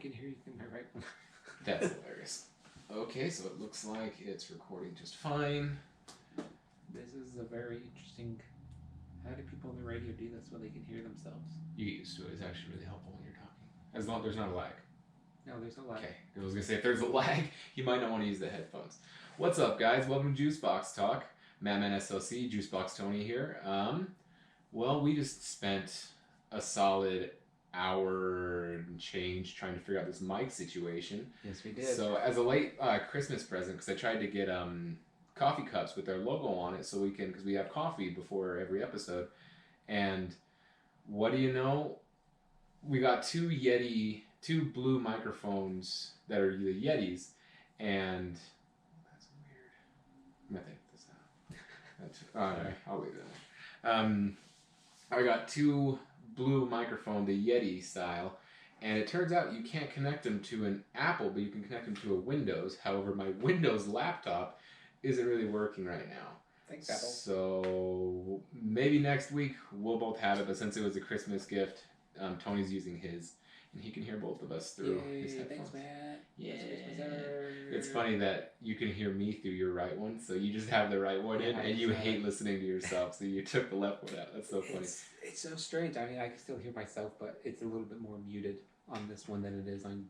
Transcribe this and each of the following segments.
can hear you through my right one. That's hilarious. Okay, so it looks like it's recording just fine. This is a very interesting... How do people on the radio do this where they can hear themselves? You get used to it. It's actually really helpful when you're talking. As long as there's not a lag. No, there's no lag. Okay, I was going to say, if there's a lag, you might not want to use the headphones. What's up, guys? Welcome to Juicebox Talk. mattmanslc, Juiceboxtony here. Well, we just spent a solid hour and change trying to figure out this mic situation. Yes, we did. So, as a late Christmas present, because I tried to get coffee cups with our logo on it so we can, because we have coffee before every episode. And what do you know? We got two blue microphones that are the Yetis, and that's weird. I'm gonna take this out. Alright, I'll leave it in. I got two blue microphone, the Yeti style, and it turns out you can't connect them to an Apple, but you can connect them to a Windows. However, my Windows laptop isn't really working right now. Thanks, Apple. So maybe next week we'll both have it, but since it was a Christmas gift, Tony's using his, and he can hear both of us through his headphones. Thanks, Matt. Yeah. It's funny that you can hear me through your right one, so you just have the right one in, and you hate listening to yourself, so you took the left one out. That's so funny. It's so strange. I mean, I can still hear myself, but it's a little bit more muted on this one than it is on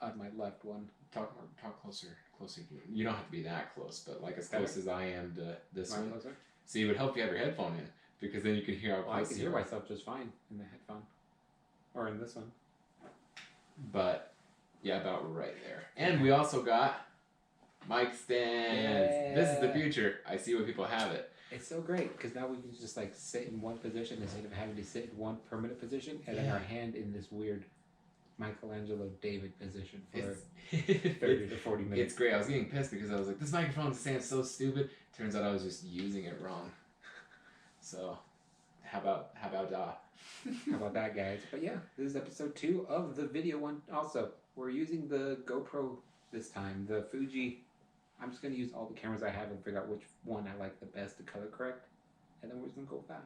my left one. Talk closer. You don't have to be that close, but like as close as I am to this one. Closer? See, it would help you have your headphone in, because then you can hear how close I can hear you are. myself just fine in the headphone. Or in this one. But, yeah, about right there. And we also got mic stands. Yeah. This is the future. I see why people have it. It's so great, because now we can just like sit in one position instead of having to sit in one permanent position, and then our hand in this weird Michelangelo David position for 30 to 40 minutes. It's great. I was getting pissed because I was like, this microphone stand's so stupid. Turns out I was just using it wrong. So, how about that? How about that, guys? But yeah, this is episode 2 of the video one. Also, we're using the GoPro this time, the Fuji. I'm just going to use all the cameras I have and figure out which one I like the best to color correct, and then we're just going to go with that.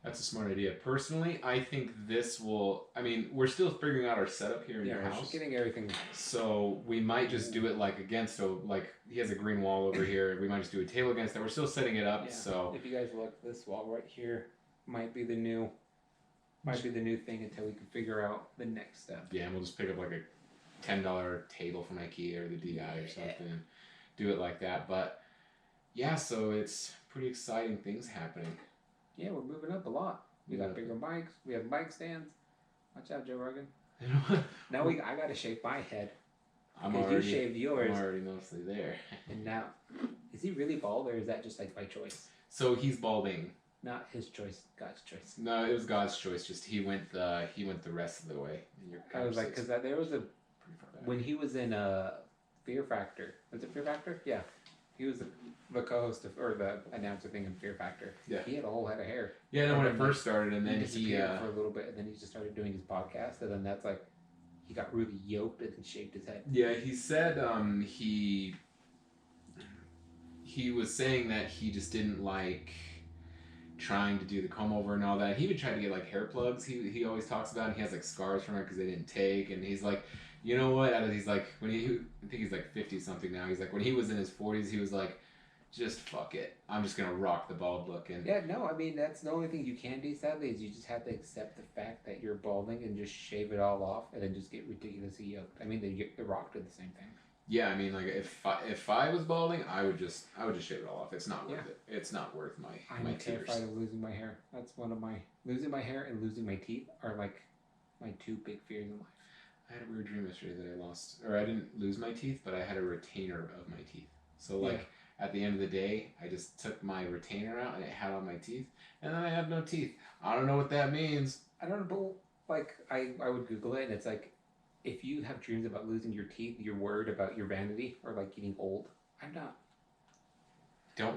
That's a smart idea. Personally, I think this will... I mean, we're still figuring out our setup here in your house. Yeah, we're just getting everything... So, we might just do it like against... like, he has a green wall over here. We might just do a table against that. We're still setting it up, so... If you guys look, this wall right here might be the new thing until we can figure out the next step. Yeah, and we'll just pick up like a $10 table from IKEA or the DI or something and do it like that. But, yeah, so it's pretty exciting things happening. Yeah, we're moving up a lot. We got bigger mics. We have mic stands. Watch out, Joe Rogan. Now I gotta shave my head. You shaved yours. I'm already mostly there. And now, is he really bald, or is that just like by choice? So he's balding. Not his choice, God's choice. No, it was God's choice. Just he went the rest of the way. I was like, because there was when he was in Fear Factor. Was it Fear Factor? Yeah. He was the co-host or the announcer thing in Fear Factor. Yeah. He had a whole head of hair. Yeah, no, when it first started, and then he for a little bit, and then he just started doing his podcast, and then that's like he got really yoked and shaved his head. Yeah, he said he was saying that he just didn't like trying to do the comb over and all that. He even tried to get like hair plugs. He always talks about, and he has like scars from it because they didn't take, and he's like, you know what? He's like, I think he's like 50 something now. He's like, when he was in his 40s, he was like, just fuck it. I'm just gonna rock the bald look. And yeah, no, I mean that's the only thing you can do. Sadly, is you just have to accept the fact that you're balding and just shave it all off, and then just get ridiculously yoked. I mean, the Rock did the same thing. Yeah, I mean, like if I was balding, I would just shave it all off. It's not worth it. It's not worth my I'm tears. terrified of losing my hair. That's one of my losing my hair and losing my teeth are like my 2 big fears in life. I had a weird dream yesterday that I lost, or I didn't lose my teeth, but I had a retainer of my teeth. So like at the end of the day, I just took my retainer out and it had all my teeth, and then I have no teeth. I don't know what that means. I don't know, but like I would Google it, and it's like if you have dreams about losing your teeth, you're worried about your vanity or like getting old. I'm not.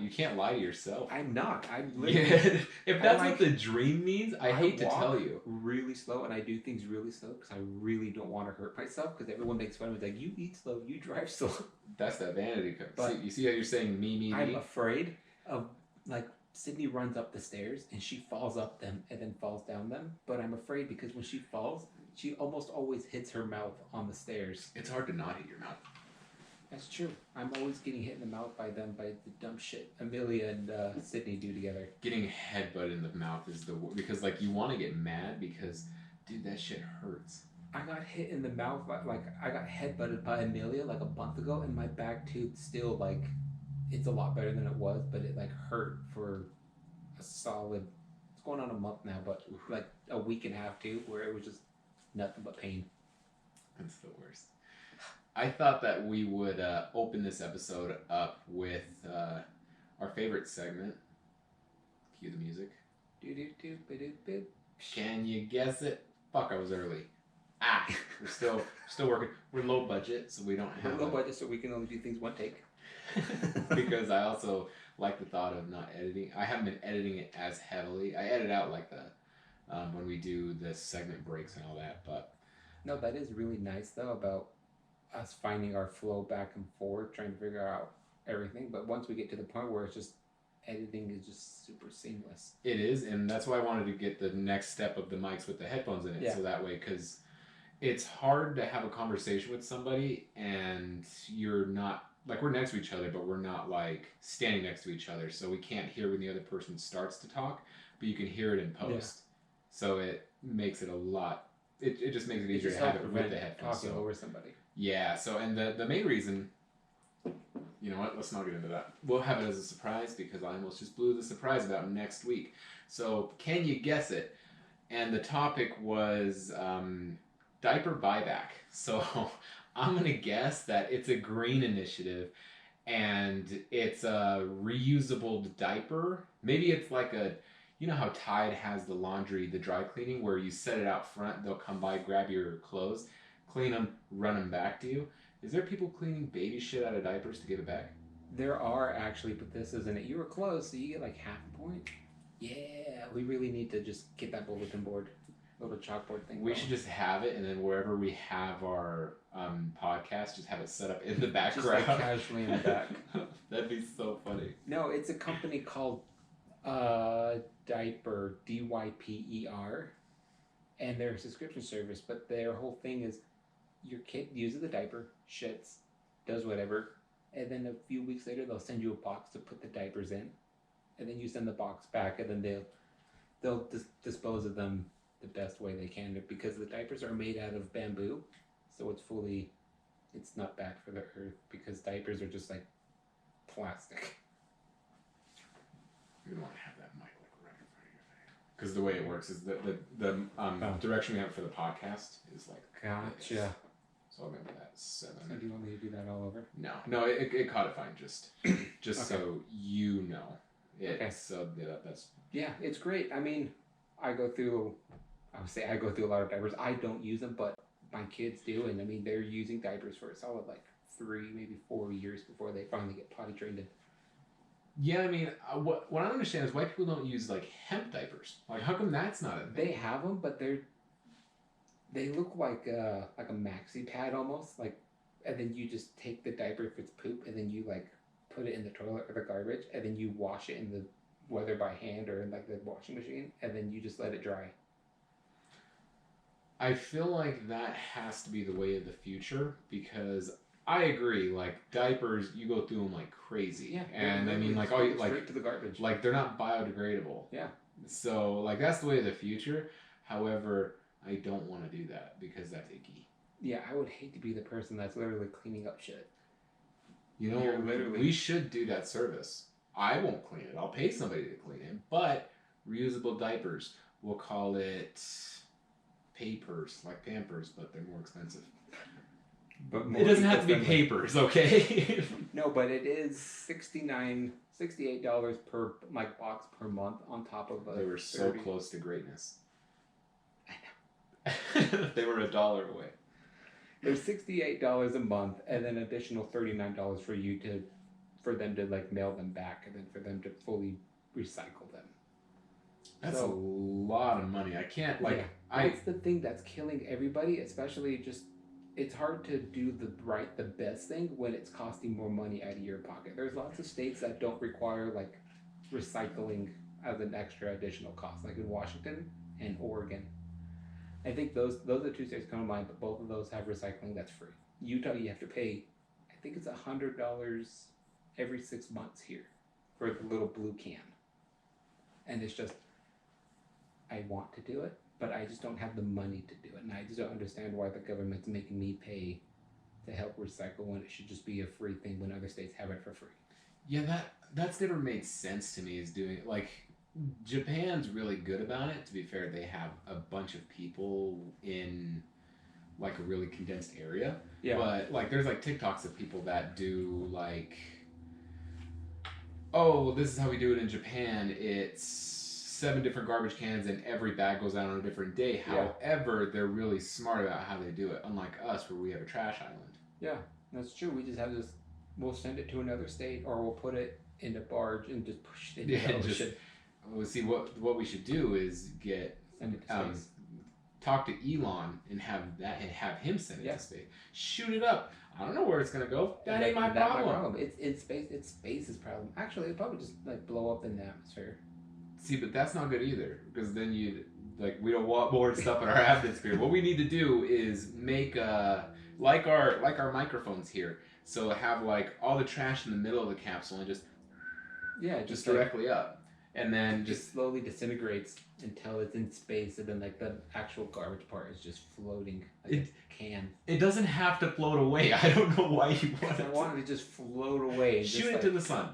You can't lie to yourself. I'm not. I'm literally... Yeah. If that's what the dream means, I hate to tell you. Really slow, and I do things really slow because I really don't want to hurt myself, because everyone makes fun of me. Like, you eat slow, you drive slow. That's that vanity. You see how you're saying me? I'm afraid of, like, Sydney runs up the stairs, and she falls up them and then falls down them. But I'm afraid because when she falls, she almost always hits her mouth on the stairs. It's hard to not hit your mouth. That's true. I'm always getting hit in the mouth by the dumb shit Amelia and Sydney do together. Getting headbutt in the mouth is because like you want to get mad because dude, that shit hurts. I got hit in the mouth like I got headbutted by Amelia like a month ago, and my back tooth still like it's a lot better than it was, but it like hurt for a solid. It's going on a month now, but like a week and a half too, where it was just nothing but pain. That's the worst. I thought that we would open this episode up with our favorite segment. Cue the music. Can you guess it? Fuck, I was early. We're still working. We're low budget, so we don't have. We're low budget, so we can only do things one take. Because I also like the thought of not editing. I haven't been editing it as heavily. I edit out like the when we do the segment breaks and all that, but no, that is really nice though about us finding our flow back and forth, trying to figure out everything. But once we get to the point where it's just editing is just super seamless. It is, and that's why I wanted to get the next step of the mics with the headphones in it, so that way, because it's hard to have a conversation with somebody and you're not like we're next to each other, but we're not like standing next to each other, so we can't hear when the other person starts to talk, but you can hear it in post. So it makes it a lot. It just makes it easier to have it with the headphones. Talking over somebody. Yeah. So and the main reason. You know what? Let's not get into that. We'll have it as a surprise because I almost just blew the surprise about next week. So can you guess it? And the topic was diaper buyback. So I'm going to guess that it's a green initiative and it's a reusable diaper. Maybe it's like you know how Tide has the laundry, the dry cleaning, where you set it out front, they'll come by, grab your clothes, clean them, run them back to you. Is there people cleaning baby shit out of diapers to give it back? There are actually, but this isn't it. You were close, so you get like half a point. Yeah, we really need to just get that bulletin board, little chalkboard thing. We should just have it, and then wherever we have our podcast, just have it set up in the background. Just like casually in the back. That'd be so funny. No, it's a company called Diaper, DYPER, and they're a subscription service, but their whole thing is your kid uses the diaper, shits, does whatever, and then a few weeks later they'll send you a box to put the diapers in, and then you send the box back, and then they'll dispose of them the best way they can, because the diapers are made out of bamboo, so it's not bad for the earth, because diapers are just like plastic. You don't want to have that mic like right in front of your face. Because the way it works is the direction we have for the podcast is like Gotcha. This. So I'll remember that 7. So do you want me to do that all over? No, it caught it fine. Just okay. So you know. Okay. So that's. Yeah, it's great. I mean, I would say I go through a lot of diapers. I don't use them, but my kids do, and I mean they're using diapers for a solid like 3, maybe 4 years before they finally get potty trained. Yeah, I mean, what I don't understand is why people don't use like hemp diapers. Like, how come that's not a thing? They have them, but they look like a maxi pad almost, like, and then you just take the diaper if it's poop, and then you like put it in the toilet or the garbage, and then you wash it in the whether by hand or in like the washing machine, and then you just let it dry. I feel like that has to be the way of the future because I agree. Like diapers, you go through them like crazy. Yeah, and I mean, like straight to the garbage. Like they're not biodegradable. Yeah. So like that's the way of the future. However, I don't want to do that because that's icky. Yeah, I would hate to be the person that's literally cleaning up shit. You know, we should do that service. I won't clean it. I'll pay somebody to clean it. But reusable diapers, we'll call it papers, like Pampers, but they're more expensive. But it doesn't have to be papers, okay? No, but it is $68 per like box per month on top of They were so close to greatness. I know. They were $1 away. They're $68 a month, and then additional $39 for them to like mail them back, and then for them to fully recycle them. That's a lot of money. I can't like. Yeah. That's the thing that's killing everybody, especially just. It's hard to do the best thing when it's costing more money out of your pocket. There's lots of states that don't require like recycling as an extra additional cost, like in Washington and Oregon. I think those are two states come to mind, but both of those have recycling that's free. Utah, you have to pay, I think it's $100 every 6 months here for the little blue can, and it's just I want to do it, but I just don't have the money to do it, and I just don't understand why the government's making me pay to help recycle when it should just be a free thing when other states have it for free. Yeah, that's never made sense to me. Is doing like Japan's really good about it. To be fair, they have a bunch of people in like a really condensed area. Yeah. But like, there's like TikToks of people that do like, oh, this is how we do it in Japan. It's 7 different garbage cans and every bag goes out on a different day. Yeah. However, they're really smart about how they do it, unlike us where we have a trash island. Yeah, that's true. We just have this. We'll send it to another state, or we'll put it in a barge and just push it into the ocean. Well, see, what we should do is get Send it to space. talk to Elon and have him send it to space. Shoot it up. I don't know where it's gonna go. That ain't my problem. It's in space. It's space's problem. Actually, it'd probably just like blow up in the atmosphere. See, but that's not good either, because then we don't want more stuff in our atmosphere. What we need to do is make like our microphones here. So have like all the trash in the middle of the capsule and just directly up, and then just slowly disintegrates until it's in space, and then like the actual garbage part is just floating like a can. It doesn't have to float away. I don't know why you want it. I wanted to just float away. Shoot it to the sun.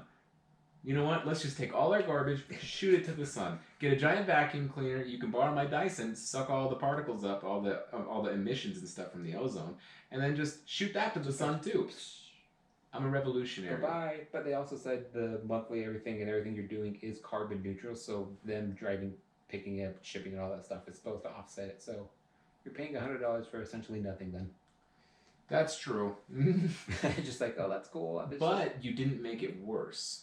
You know what? Let's just take all our garbage, shoot it to the sun. Get a giant vacuum cleaner. You can borrow my Dyson, suck all the particles up, all the emissions and stuff from the ozone, and then just shoot that to the sun too. I'm a revolutionary. Goodbye. But they also said the monthly everything you're doing is carbon neutral, so them driving, picking up, shipping, and all that stuff is supposed to offset it. So you're paying $100 for essentially nothing then. That's true. Just like, oh, that's cool. But you didn't make it worse.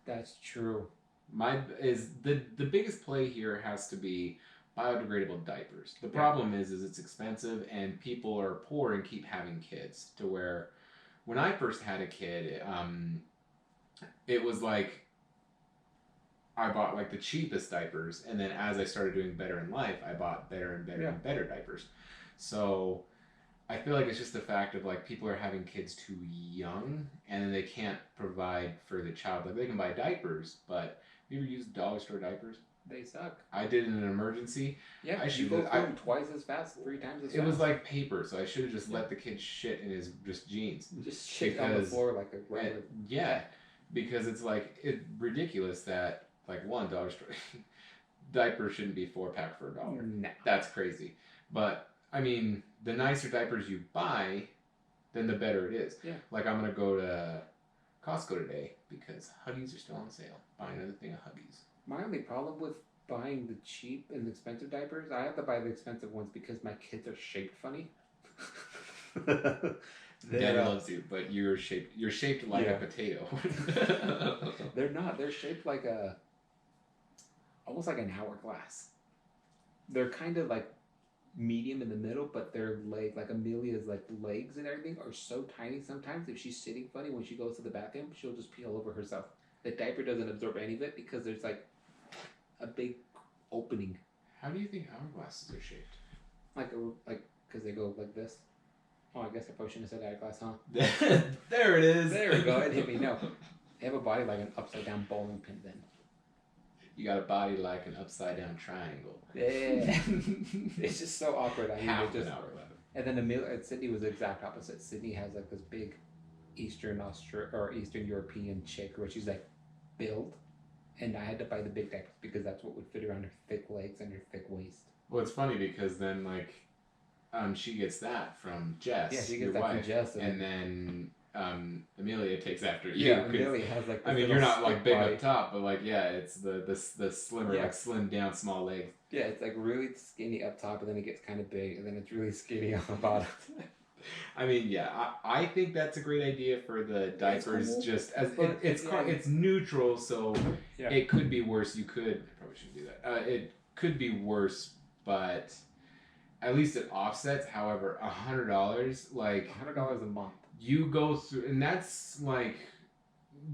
That's true. The biggest play here has to be biodegradable diapers. The problem is it's expensive and people are poor and keep having kids, to where when I first had a kid, it was like I bought like the cheapest diapers, and then as I started doing better in life, I bought better and better and better diapers. So I feel like it's just the fact of like people are having kids too young, and then they can't provide for the child. Like they can buy diapers, but have you ever used dollar store diapers? They suck. I did in an emergency. Yeah, you go through them twice as fast, 3 times as fast. It was like paper, so I should have just let the kid shit in his just jeans. Just shit on the floor like a regular. Yeah, because it's like ridiculous that like $1 store diaper shouldn't be 4-pack for $1. No. That's crazy. But I mean, the nicer diapers you buy, then the better it is. Yeah. Like I'm gonna go to Costco today because Huggies are still on sale. Buy another thing of Huggies. My only problem with buying the cheap and expensive diapers, I have to buy the expensive ones because my kids are shaped funny. Daddy loves you, but you're shaped like a potato. They're not. They're shaped like almost like an hourglass. They're kind of like medium in the middle, but their like Amelia's like legs and everything are so tiny. Sometimes if she's sitting funny when she goes to the bathroom, she'll just pee all over herself. The diaper doesn't absorb any of it because there's like a big opening. How do you think hourglasses are shaped? Like because they go like this. Oh, I guess I probably shouldn't have said hourglass, huh? There it is. There we go. It hit me. No, they have a body like an upside down bowling pin. Then you got a body like an upside down triangle. Yeah, it's just so awkward. Half an hour left. And then Sydney was the exact opposite. Sydney has like this big Eastern European chick where she's like built, and I had to buy the big diapers because that's what would fit around her thick legs and her thick waist. Well, it's funny because then like she gets that from Jess. Yeah, she gets that from Jess, and then Amelia takes after you. Yeah, Amelia has like. I mean, you're not like big up top, but like it's the slimmer, like slim down, small legs. Yeah, it's like really skinny up top, and then it gets kind of big, and then it's really skinny on the bottom. I mean, I think that's a great idea for the diapers. Cool, just as it's neutral, so it could be worse. I probably shouldn't do that. It could be worse, but at least it offsets. However, $100, like $100 a month. You go through, and that's like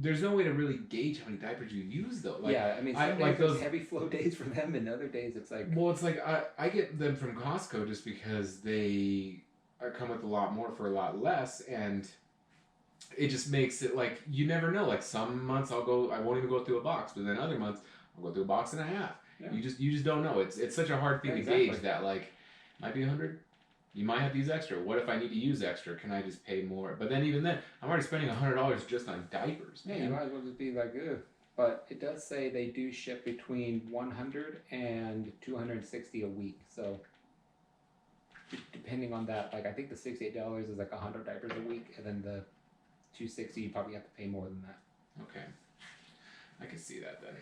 there's no way to really gauge how many diapers you use though. Like, yeah, I mean, some days like it's those heavy flow days for them, and other days it's like. Well, it's like I get them from Costco just because they come with a lot more for a lot less, and it just makes it like you never know. Like some months I won't even go through a box, but then other months I'll go through a box and a half. Yeah. You just don't know. It's such a hard thing to gauge that like might be 100. You might have to use extra. What if I need to use extra? Can I just pay more? But then even then, I'm already spending $100 just on diapers. Yeah, you might as well just be like, ugh. But it does say they do ship between 100 and 260 a week. So depending on that, like I think the $68 is like 100 diapers a week, and then the 260 you probably have to pay more than that. Okay, I can see that then.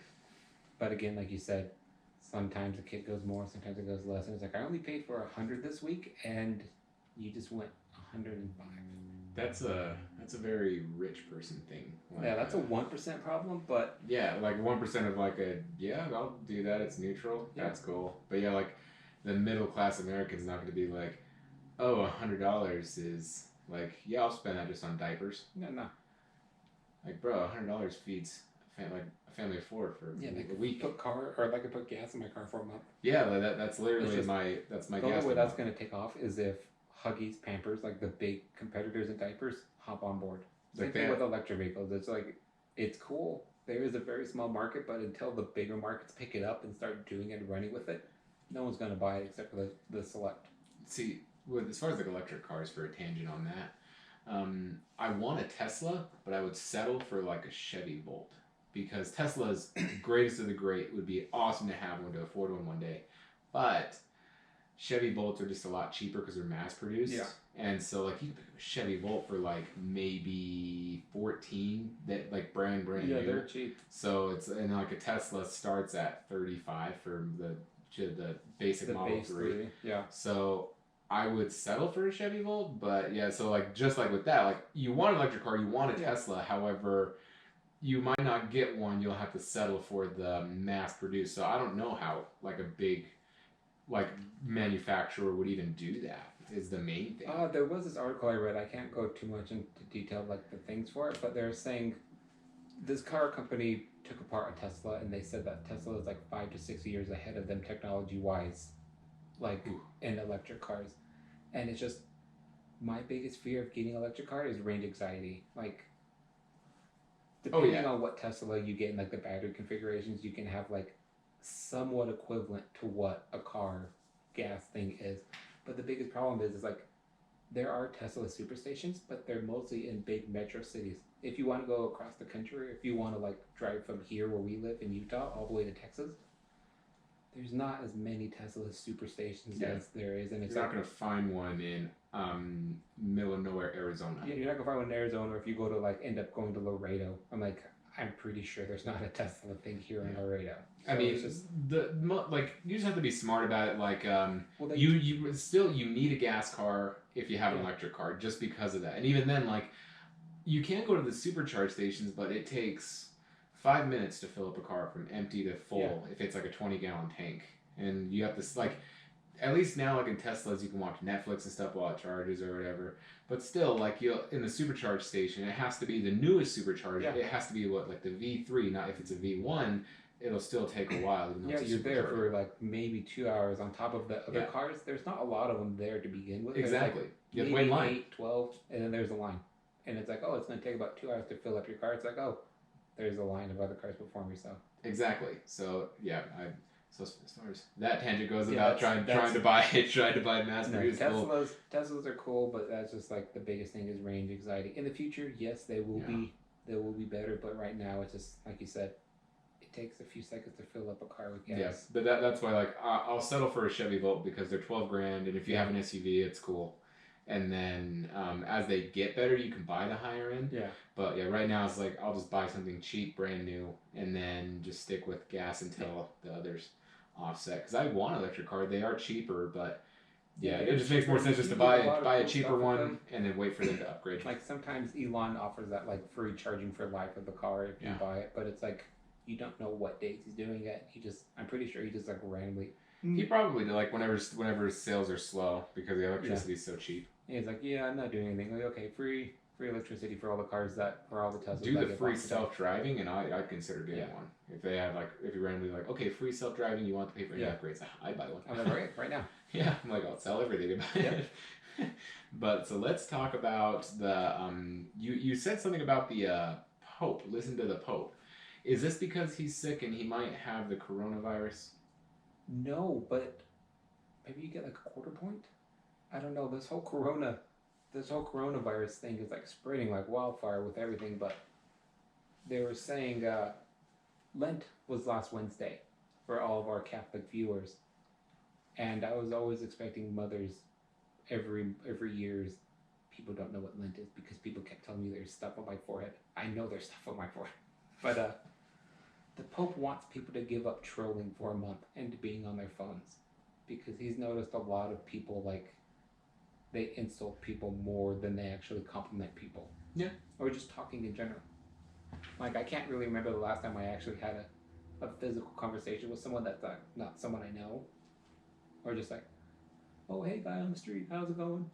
But again, like you said, sometimes the kit goes more, sometimes it goes less, and it's like I only paid for 100 this week, and you just went 105. That's a very rich person thing. Like, yeah, that's a 1% problem, but yeah, like 1% of like I'll do that. It's neutral. Yeah. That's cool. But yeah, like the middle class American's not going to be like, oh, $100 is like, yeah, I'll spend that just on diapers. No. Like, bro, $100 feeds a family of 4 for a week. I could put gas in my car for a month. Yeah, that's literally my gas. The only way that's going to take off is if Huggies, Pampers, like the big competitors in diapers, hop on board. Same thing with electric vehicles. It's like, it's cool. There is a very small market, but until the bigger markets pick it up and start doing it and running with it, no one's going to buy it except for the select. See, as far as like electric cars, for a tangent on that, I want a Tesla, but I would settle for like a Chevy Volt. Because Tesla's greatest of the great. Would be awesome to have one, to afford one day. But Chevy Volts are just a lot cheaper because they're mass produced. Yeah. And so like you can pick up a Chevy Volt for like maybe 14, that like brand new. Yeah, they're cheap. So it's, and like a Tesla starts at 35 for the basic Model 3. Yeah. So I would settle for a Chevy Volt, but yeah, so like just like with that, like you want an electric car, you want a Tesla, however, you might not get one, you'll have to settle for the mass produced. So I don't know how like a big like manufacturer would even do that, is the main thing. There was this article I read, I can't go too much into detail like the things for it, but they're saying this car company took apart a Tesla, and they said that Tesla is like 5 to 6 years ahead of them technology wise, like in electric cars. And it's just, my biggest fear of getting an electric car is range anxiety. Like, depending on what Tesla you get in like the battery configurations, you can have like somewhat equivalent to what a car gas thing is. But the biggest problem is like there are Tesla superstations, but they're mostly in big metro cities. If you want to go across the country, if you want to like drive from here where we live in Utah all the way to Texas, there's not as many Tesla superstations as there is. And you're not going to find one in middle of nowhere, Arizona. Yeah, you're not going to find one in Arizona. Or if you go to like end up going to Laredo, I'm pretty sure there's not a Tesla thing here in Laredo. So I mean, you just have to be smart about it. Like, you need a gas car if you have an electric car, just because of that. And even then, like, you can go to the supercharge stations, but it takes 5 minutes to fill up a car from empty to full if it's like a 20-gallon tank. And you have to, like, at least now, like in Teslas, you can watch Netflix and stuff while it charges or whatever. But still, like, in the supercharge station, it has to be the newest supercharger. Yeah. It has to be like the V3. Not if it's a V1, it'll still take a while. You're there for like maybe 2 hours on top of the other cars. There's not a lot of them there to begin with. Exactly. Like you have to wait in line. 8, 12, and then there's a line. And it's like, oh, it's going to take about 2 hours to fill up your car. It's like, oh, there's a line of other cars before me. So exactly. So yeah, so as far as that tangent goes about trying to buy mass produced. Teslas are cool, but that's just like the biggest thing is range anxiety. In the future, yes, they will be better, but right now it's just like you said, it takes a few seconds to fill up a car with gas. Yes, but that's why like I'll settle for a Chevy Volt because they're $12,000, and if you have an SUV, it's cool. And then as they get better, you can buy the higher end. Yeah. But yeah, right now it's like I'll just buy something cheap, brand new, and then just stick with gas until the others offset. Because I want an electric car. They are cheaper, but it just makes more sense just to buy a cheaper one and then wait for them to upgrade. Like sometimes Elon offers that like free charging for life of the car if you buy it, but it's like you don't know what dates he's doing it. I'm pretty sure he just like randomly. He probably like whenever sales are slow because the electricity is so cheap. He's like, I'm not doing anything. Like, okay, free free electricity for all the cars for all the Teslas. Do that the get free bought today. self-driving, and I'd consider getting Yeah. one. If they had like, if you randomly like, okay, free self-driving, you want to pay for any Yeah. upgrades, I'd buy one. I'm like, right now. Yeah, I'm like, I'll sell everything to buy it. But so let's talk about the you said something about the Pope. Listen to the Pope. Is this because he's sick and he might have the coronavirus? No, but maybe you get like a quarter point. I don't know. This whole coronavirus thing is like spreading like wildfire with everything. But they were saying Lent was last Wednesday for all of our Catholic viewers, and I was always expecting mothers every year's. People don't know what Lent is because people kept telling me there's stuff on my forehead. I know there's stuff on my forehead, but the Pope wants people to give up trolling for a month and being on their phones because he's noticed a lot of people like they insult people more than they actually compliment people. Yeah. Or just talking in general. Like I can't really remember the last time I actually had a physical conversation with someone that's like not someone I know. Or just like, oh hey guy on the street, how's it going?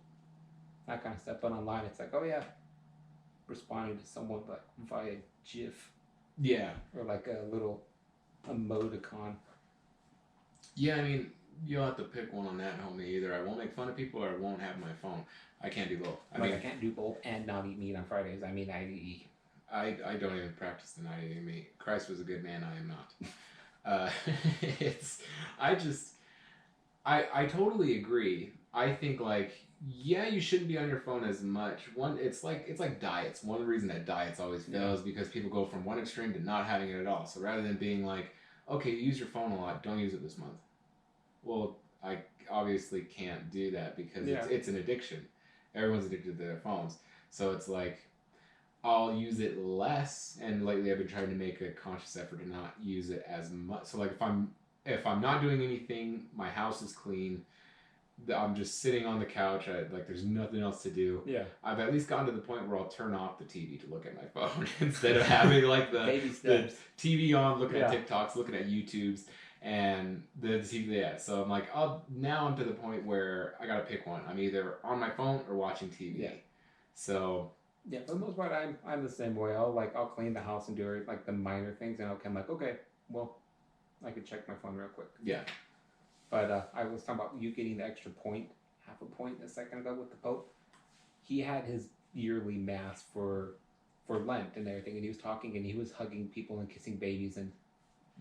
That kind of stuff. But online it's like, oh yeah, responding to someone like via GIF. Yeah. Or like a little emoticon. Yeah, I mean, you'll have to pick one on that, homie. Either I won't make fun of people or I won't have my phone. I can't do both. I can't do both and not eat meat on Fridays. I mean, I eat. I don't even practice the not eating meat. Christ was a good man. I am not. I totally agree. I think like, yeah, you shouldn't be on your phone as much. It's like diets. One reason that diets always fail is because people go from one extreme to not having it at all. So rather than being like, okay, you use your phone a lot, don't use it this month. Well, I obviously can't do that because it's an addiction. Everyone's addicted to their phones. So it's like, I'll use it less. And lately I've been trying to make a conscious effort to not use it as much. So like if I'm not doing anything, my house is clean, I'm just sitting on the couch, there's nothing else to do. Yeah. I've at least gotten to the point where I'll turn off the TV to look at my phone instead of having like the TV on, looking at TikToks, looking at YouTubes, and the TV. Yeah. So I'm like, now I'm to the point where I gotta pick one. I'm either on my phone or watching TV. Yeah. So. Yeah, for the most part, I'm the same way. I'll clean the house and do like the minor things, and I'm like, okay, well, I could check my phone real quick. Yeah. But I was talking about you getting the extra point, half a point a second ago with the Pope. He had his yearly mass for Lent and everything, and he was talking and he was hugging people and kissing babies, and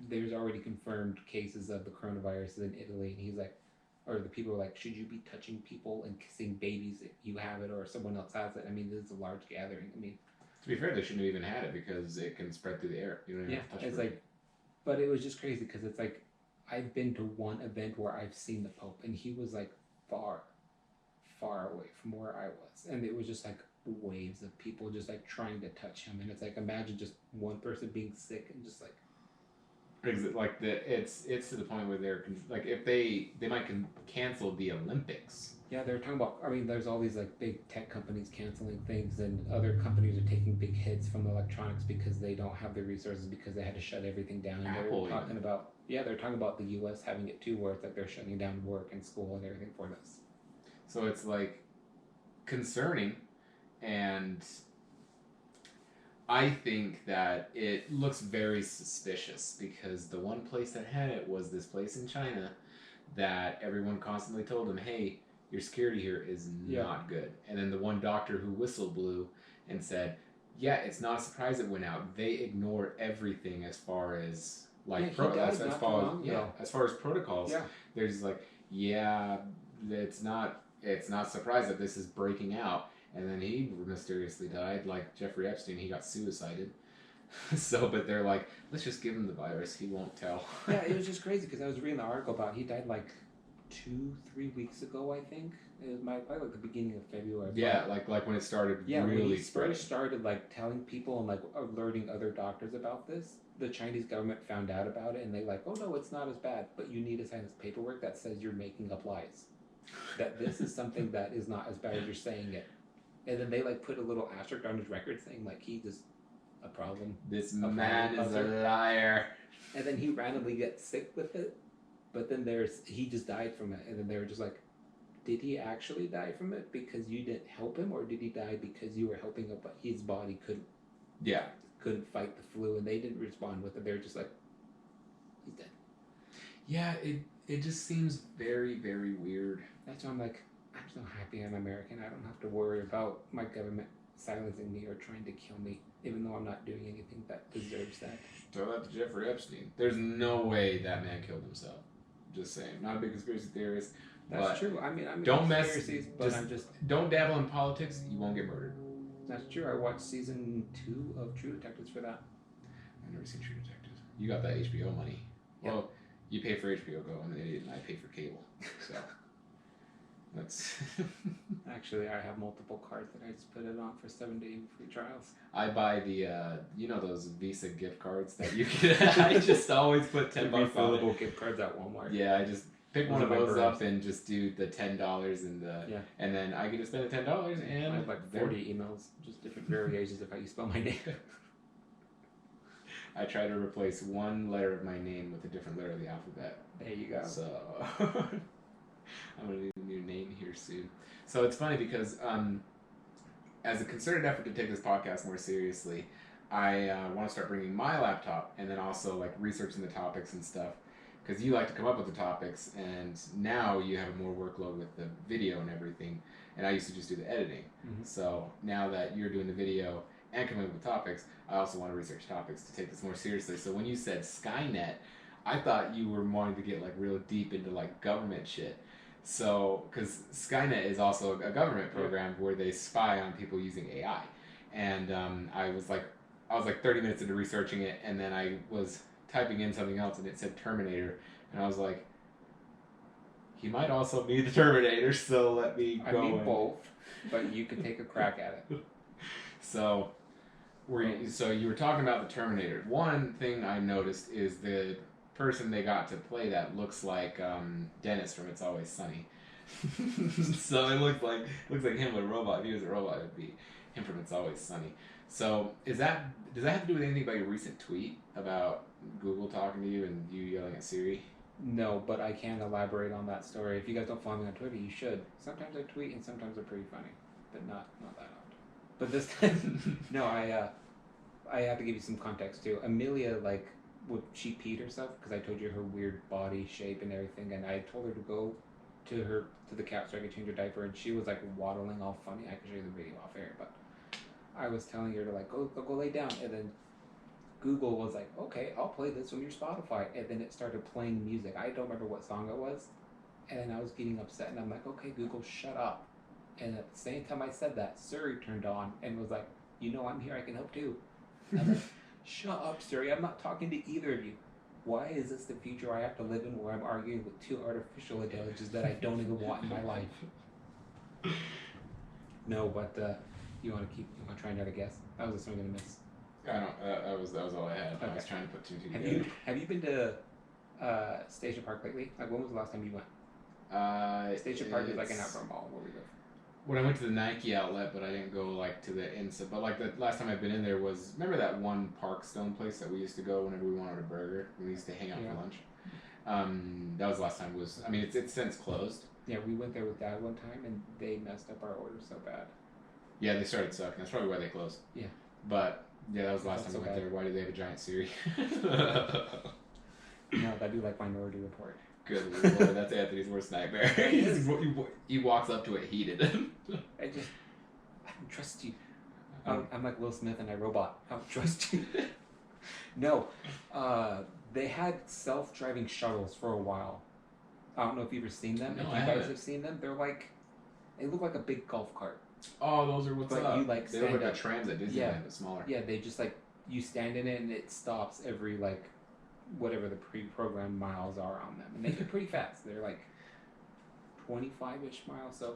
there's already confirmed cases of the coronavirus in Italy, and he's like, or the people are like, should you be touching people and kissing babies if you have it or someone else has it? I mean, this is a large gathering. I mean, to be fair, they shouldn't have even had it because it can spread through the air. You don't even have to touch it's like, but it was just crazy because it's like, I've been to one event where I've seen the Pope, and he was like far away from where I was, and it was just like waves of people just like trying to touch him, and it's like, imagine just one person being sick and just like. Like it's to the point where they're like, if they might cancel the Olympics. Yeah, they're talking about. I mean, there's all these like big tech companies canceling things, and other companies are taking big hits from electronics because they don't have the resources because they had to shut everything down. And Apple, they're talking about they're talking about the U.S. having it too, where it's like they're shutting down work and school and everything for this. So it's like concerning, and I think that it looks very suspicious because the one place that had it was this place in China that everyone constantly told them, hey, your security here is not good. And then the one doctor who whistle blew and said, yeah, it's not a surprise it went out. They ignore everything as far as like as far as protocols. Yeah. They're just like, yeah, it's not surprised that this is breaking out. And then he mysteriously died, like Jeffrey Epstein. He got suicided. So, but they're like, let's just give him the virus. He won't tell. Yeah, it was just crazy because I was reading the article about he died like 2-3 weeks ago, I think. It was probably like the beginning of February. Yeah, like when it started really when he spreading. first started like telling people and like alerting other doctors about this, the Chinese government found out about it and they like, oh no, it's not as bad, but you need to sign this paperwork that says you're making up lies. That this is something that is not as bad as you're saying it. And then they like put a little asterisk on his record saying like he just a problem. This man is a liar. And then he randomly gets sick with it, but then he just died from it. And then they were just like, did he actually die from it because you didn't help him, or did he die because you were helping him, but his body couldn't fight the flu, and they didn't respond with it? They were just like, he's dead. Yeah, it just seems very, very weird. That's why I'm like, I'm so happy I'm American. I don't have to worry about my government silencing me or trying to kill me, even though I'm not doing anything that deserves that. Throw that to Jeffrey Epstein. There's no way that man killed himself. Just saying. Not a big conspiracy theorist. That's true. I mean, I'm don't conspiracies, but I'm just don't dabble in politics. You won't get murdered. That's true. I watched season 2 of True Detectives for that. I've never seen True Detectives. You got that HBO money. Yep. Well, you pay for HBO Go, and I pay for cable. So that's. Actually, I have multiple cards that I just put it on for 7-day free trials. I buy the those Visa gift cards that you can. I just always put $10 on refillable gift cards at Walmart. Yeah, I just pick one of those up and just do the $10 and then I get to spend the $10 and I have like 40 emails, just different variations of how you spell my name. I try to replace one letter of my name with a different letter of the alphabet. There you go. So I'm gonna need a new name here soon. So it's funny because as a concerted effort to take this podcast more seriously, I want to start bringing my laptop and then also like researching the topics and stuff. Because you like to come up with the topics, and now you have more workload with the video and everything, and I used to just do the editing. Mm-hmm. So now that you're doing the video and coming up with topics, I also want to research topics to take this more seriously. So when you said Skynet, I thought you were wanting to get like real deep into like government shit. So, because Skynet is also a government program where they spy on people using AI, and I was like 30 minutes into researching it, and then I was typing in something else and it said Terminator, and I was like, he might also be the Terminator, so let me go. I mean both, but you can take a crack at it. So you were talking about the Terminator. One thing I noticed is the person they got to play that looks like Dennis from It's Always Sunny. So it looks like him with a robot. If he was a robot, it would be him from It's Always Sunny. So does that have to do with anything about your recent tweet about Google talking to you and you yelling at Siri? No, but I can elaborate on that story. If you guys don't follow me on Twitter, you should. Sometimes I tweet and sometimes they're pretty funny, but not that often. But this time, no, I have to give you some context too. Amelia, she peed herself because I told you her weird body shape and everything, and I told her to go to the couch so I could change her diaper, and she was like waddling all funny. I can show you the video off air, but I was telling her to go lay down, and then Google was like, okay, I'll play this from your Spotify, and then it started playing music. I don't remember what song it was, and then I was getting upset, and I'm like, okay, Google, shut up. And at the same time I said that, Siri turned on and was like, I'm here, I can help too. And I'm like, shut up, Siri, I'm not talking to either of you. Why is this the future I have to live in where I'm arguing with two artificial intelligences that I don't even want in my life? No, but you want to try another guess? That was a swing and a miss. I don't. That was all I had. Okay. I was trying to put two together. Have you been to Station Park lately? Like, when was the last time you went? Station Park is like an outdoor mall where we live. When I went to the Nike outlet, but I didn't go to the inside. But the last time I've been in there was, remember that one Parkstone place that we used to go whenever we wanted a burger? We used to hang out for lunch. That was the last time. It's since closed. Yeah, we went there with Dad one time and they messed up our order so bad. Yeah, they started sucking. That's probably why they closed. Yeah. But yeah, that was the last time we went there. Why do they have a giant Siri? No, that'd be like Minority Report. Good Lord, that's Anthony's worst nightmare. He walks up to it heated. I don't trust you. I'm like Will Smith and I Robot. I don't trust you. No, they had self-driving shuttles for a while. I don't know if you've ever seen them. No, if you guys have seen them, they look like a big golf cart. Oh, those are what's up. You they look like a trams at Disneyland, but smaller. Yeah, they just you stand in it and it stops every whatever the pre-programmed miles are on them, and they get pretty fast. They're 25-ish miles. So,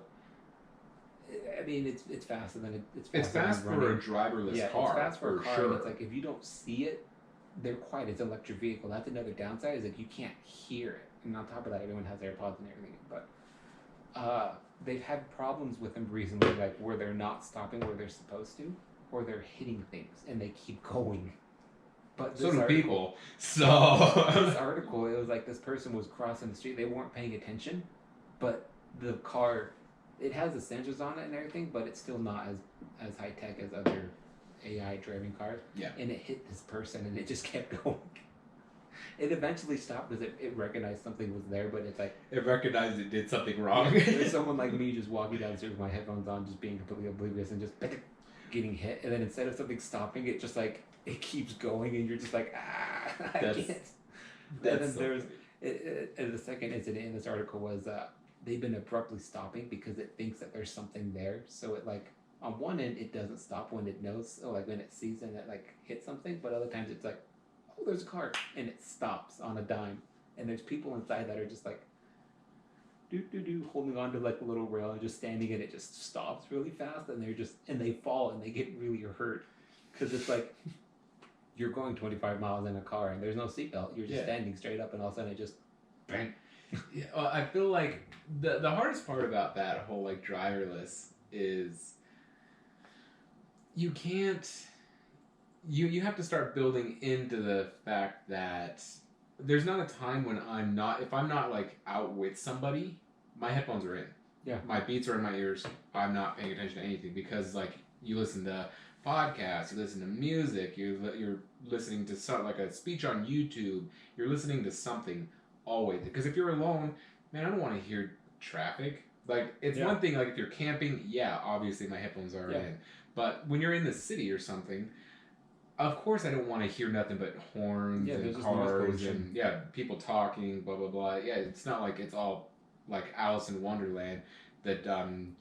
I mean, it's faster than it's fast for a driverless car. It's fast for a car. Sure. And it's if you don't see it, they're quiet. It's an electric vehicle. That's another downside. Is you can't hear it. And on top of that, everyone has AirPods and everything. But they've had problems with them recently, where they're not stopping where they're supposed to, or they're hitting things and they keep going. But so do people. So this article, it was this person was crossing the street. They weren't paying attention, but the car, it has the sensors on it and everything, but it's still not as high tech as other AI driving cars. Yeah. And it hit this person, and it just kept going. It eventually stopped because it recognized something was there, but it's like It recognized it did something wrong. there's someone like me just walking downstairs with my headphones on, just being completely oblivious and just getting hit, and then instead of something stopping, it just like it keeps going, and you're just like I can't. And then so there's funny. and the second incident in this article was they've been abruptly stopping because it thinks that there's something there, so it like on one end it doesn't stop when it knows, or like when it sees and it like hits something, but other times it's like, oh, there's a car, and it stops on a dime, and there's people inside that are just like holding on to like a little rail and just standing, and it just stops really fast, and they fall and they get really hurt because it's like you're going 25 miles in a car and there's no seatbelt, you're just standing straight up, and all of a sudden it just bang. Yeah, well, I feel like the hardest part about that whole like driverless is you can't you have to start building into the fact that there's not a time when if I'm not like out with somebody, my headphones are in. Yeah. My beats are in my ears. I'm not paying attention to anything because like you listen to podcasts, you listen to music, you're listening to like a speech on YouTube, you're listening to something always. Because if you're alone, man, I don't want to hear traffic. Like it's one thing like if you're camping, yeah, obviously my headphones are in. But when you're in the city or something, of course, I don't want to hear nothing but horns and cars and people talking, blah blah blah. Yeah, it's not like it's all like Alice in Wonderland that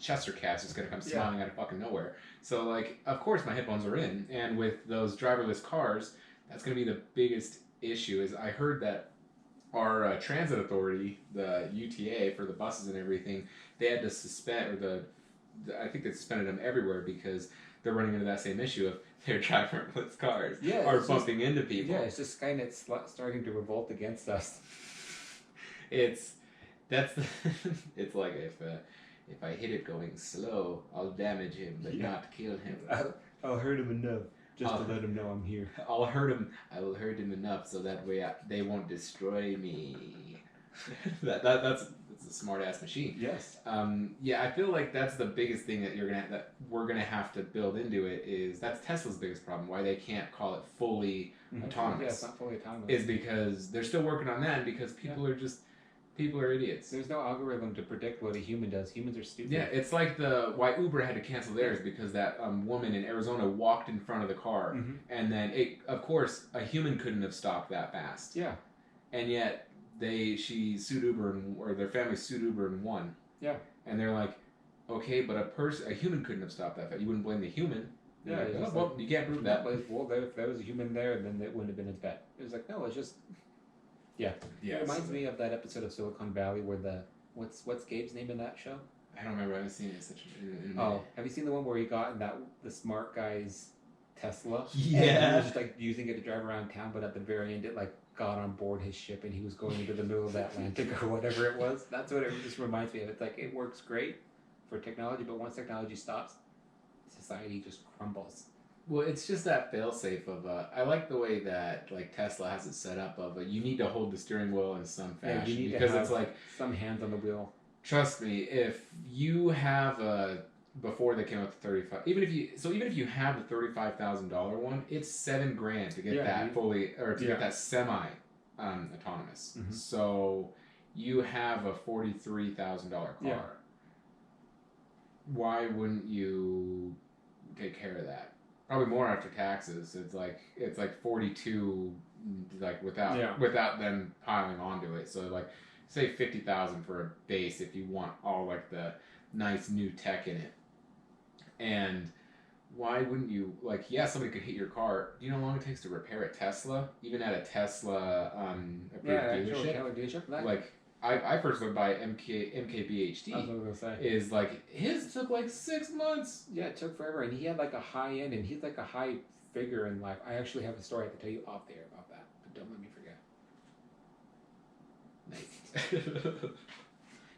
Chester Cast is gonna come smiling out of fucking nowhere. So like, of course, my headphones are in, and with those driverless cars, that's gonna be the biggest issue. Is I heard that our transit authority, the UTA for the buses and everything, they had to suspend I think they suspended them everywhere because they're running into that same issue of their driverless cars are bumping into people. Yeah, it's just Skynet starting to revolt against us. It's like if I hit it going slow, I'll damage him but not kill him. I'll hurt him enough just to let him know I'm here. I will hurt him enough so that way they won't destroy me. That's a smart ass machine. Yes. I feel like that's the biggest thing that we're gonna have to build into it. Is that's Tesla's biggest problem. Why they can't call it fully autonomous? Yeah, it's not fully autonomous. Is because they're still working on that. And because people are idiots. There's no algorithm to predict what a human does. Humans are stupid. Yeah, it's like why Uber had to cancel theirs because that woman in Arizona walked in front of the car, and then of course a human couldn't have stopped that fast. Yeah. And yet she sued Uber or their family sued Uber and won. Yeah. And they're like, okay, but a human couldn't have stopped that fast. You wouldn't blame the human. Yeah. Like, you can't prove that. Well, if there was a human there, then it wouldn't have been as bad. It was like, no, it's just. Yeah. It reminds me of that episode of Silicon Valley where what's Gabe's name in that show? I don't remember. I haven't seen it Have you seen the one where he got in the smart guy's Tesla? Yeah. And he was just like using it to drive around town, but at the very end it like got on board his ship and he was going into the middle of the Atlantic or whatever it was. That's what it just reminds me of. It's like it works great for technology, but once technology stops, society just crumbles. Well, it's just that failsafe of I like the way that like Tesla has it set up of you need to hold the steering wheel in some fashion you need because to have it's like some hands on the wheel. Trust me, if you have before they came out with the 35, even if you have the $35,000 one, it's $7,000 to get that fully or to get that semi autonomous. So you have a $43,000 car. Yeah. Why wouldn't you take care of that? Probably more after taxes. It's like 42, like without them piling onto it. So like say 50,000 for a base if you want all like the nice new tech in it. And why wouldn't you somebody could hit your car. Do you know how long it takes to repair a Tesla? Even at a Tesla dealership? Like I first went by MKBHD. I was gonna say. Is like his took like 6 months. Yeah, it took forever, and he had like a high end, and he's like a high figure in life. I actually have a story I can tell you off the air about that, but don't let me forget. Nice.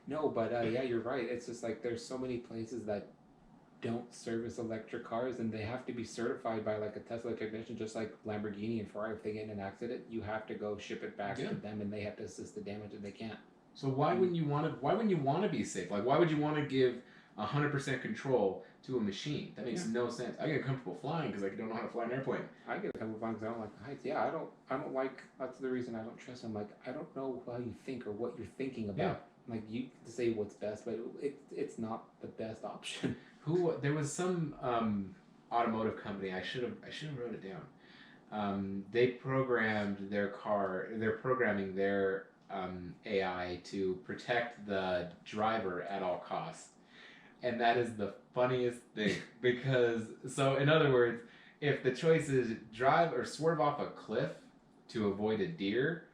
No, but yeah, you're right. It's just like there's so many places that don't service electric cars, and they have to be certified by like a Tesla technician, just like Lamborghini and Ferrari. If they get in an accident, you have to go ship it back to them, and they have to assist the damage if they can't. So why wouldn't you want to? Why wouldn't you want to be safe? Like, why would you want to give 100% control to a machine? That makes no sense. I get comfortable flying because I don't know how to fly an airplane. I get comfortable flying because I don't like heights. Yeah, I don't like. That's the reason I don't trust him. Like, I don't know how you think or what you're thinking about. Like, you say what's best, but it's not the best option. There was some automotive company. I should have wrote it down. They programmed their car. They're programming their AI to protect the driver at all costs, and that is the funniest thing because in other words, if the choice is drive or swerve off a cliff to avoid a deer,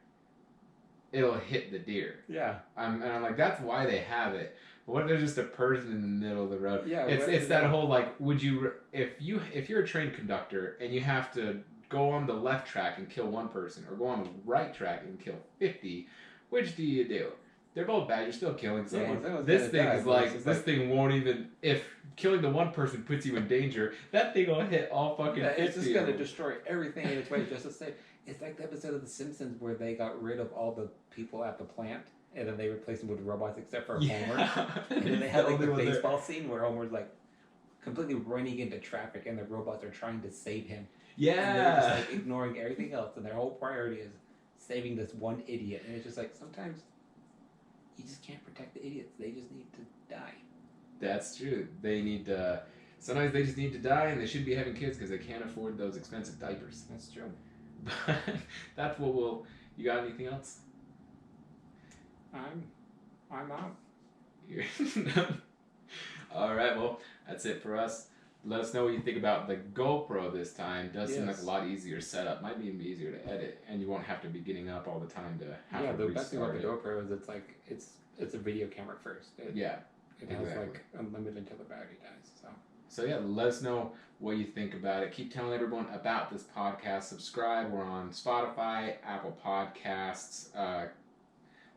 it'll hit the deer. Yeah. And I'm like, that's why they have it. But what if there's just a person in the middle of the road? Yeah. It's that whole like, would you if you're a train conductor and you have to go on the left track and kill one person or go on the right track and kill 50, which do you do? They're both bad. You're still killing someone. Yeah, this thing is like this thing won't even. If killing the one person puts you in danger, that thing will hit all fucking 50. It's just gonna destroy everything in its way. Just to say, it's like the episode of The Simpsons where they got rid of all the people at the plant and then they replaced them with robots except for Homer. And then they had like the baseball scene where Homer's like completely running into traffic and the robots are trying to save him. Yeah. And they're just like ignoring everything else and their whole priority is saving this one idiot. And it's just like sometimes you just can't protect the idiots. They just need to die. That's true. They need to. Sometimes they just need to die, and they shouldn't be having kids because they can't afford those expensive diapers. That's true. But that's what we'll. You got anything else? I'm out. All right. Well, that's it for us. Let us know what you think about the GoPro this time. Does seem like a lot easier setup. Might be even easier to edit, and you won't have to be getting up all the time to have to the best thing about the restart GoPro is it's like it's a video camera first. It has like unlimited until the battery dies. So yeah, let us know what you think about it. Keep telling everyone about this podcast. Subscribe. We're on Spotify, Apple Podcasts, a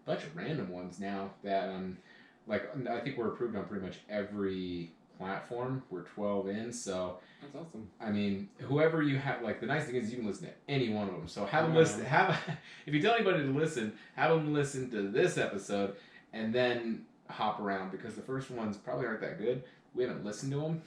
bunch of random ones now that I think we're approved on pretty much every platform. We're 12 in, so that's awesome. I mean, whoever you have, like the nice thing is you can listen to any one of them. So have them listen. If you tell anybody to listen, have them listen to this episode, and then hop around because the first ones probably aren't that good. We haven't listened to them.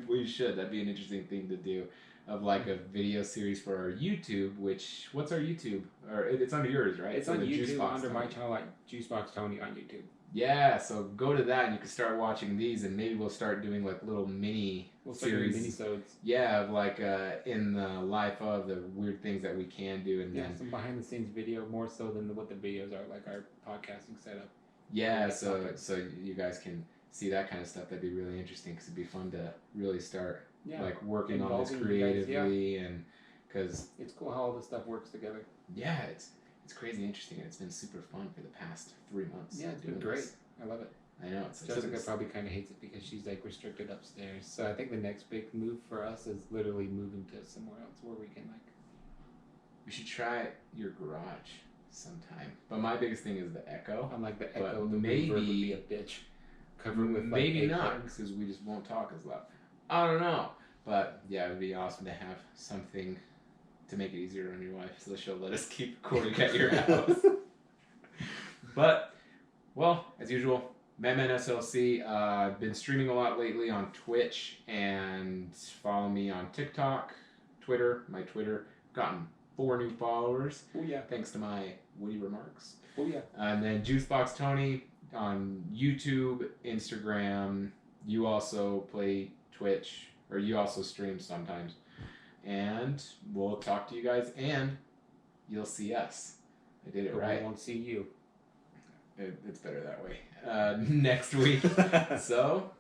we should. That'd be an interesting thing to do, of like a video series for our YouTube. What's our YouTube? Or it's under yours, right? It's on YouTube under my channel, like Juiceboxtony on YouTube. Yeah, so go to that and you can start watching these, and maybe we'll start doing like little mini series. Mini-sodes. Yeah, of like in the life of the weird things that we can do, and then some behind the scenes video more so than what the videos are, like our podcasting setup. Yeah, so you guys can see that kind of stuff. That'd be really interesting because it'd be fun to really start like working on this creatively, and because it's cool how all this stuff works together. Yeah, it's crazy interesting, and it's been super fun for the past 3 months. Yeah, it's been great. I love it. I know. Jessica probably kind of hates it because she's like restricted upstairs. So I think the next big move for us is literally moving to somewhere else where we can like. We should try your garage sometime. But my biggest thing is the echo. I'm like the echo. But the maybe would be a bitch. Covered with maybe not because we just won't talk as loud. I don't know. But yeah, it would be awesome to have something to make it easier on your wife, so she'll let us keep recording at your house. But, well, as usual, mattmanslc. I've been streaming a lot lately on Twitch, and follow me on TikTok, Twitter. My Twitter, gotten 4 new followers. Oh yeah! Thanks to my witty remarks. Oh yeah! And then Juiceboxtony on YouTube, Instagram. You also play Twitch, or you also stream sometimes. And we'll talk to you guys, and you'll see us. I did it right. I won't see you. It's better that way. Next week. So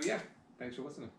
yeah. Thanks for listening.